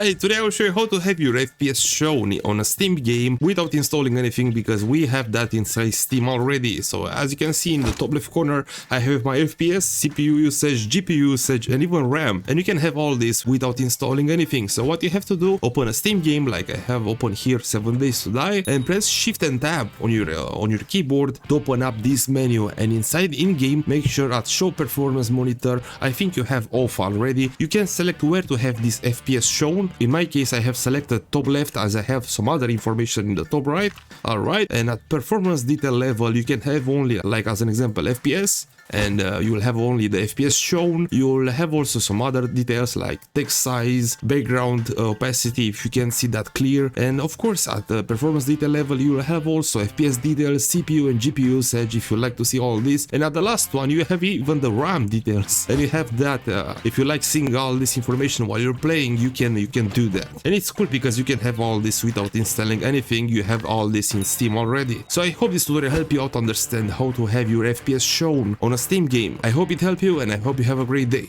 Hey, today I will show you how to have your FPS shown on a Steam game without installing anything, because we have that inside Steam already. So as you can see in the top left corner, I have my FPS, CPU usage, GPU usage and even RAM, and you can have all this without installing anything. So what you have to do, open a Steam game like I have open here, 7 Days to Die, and press Shift and Tab on your keyboard to open up this menu, and inside in-game make sure at Show Performance Monitor, I think you have off already, you can select where to have this FPS shown. In my case, I have selected top left as I have some other information in the top right. Alright, and at performance detail level, you can have only, like as an example, FPS, and you will have only the FPS shown. You will have also some other details like text size, background opacity, if you can see that clear, and of course at the performance detail level you will have also FPS details, CPU and GPU usage if you like to see all this, and at the last one you have even the RAM details, and you have that. If you like seeing all this information while you're playing, you can do that, and it's cool because you can have all this without installing anything. You have all this in Steam already. So I hope this tutorial help you out understand how to have your FPS shown on a Steam game. I hope it helped you, and I hope you have a great day.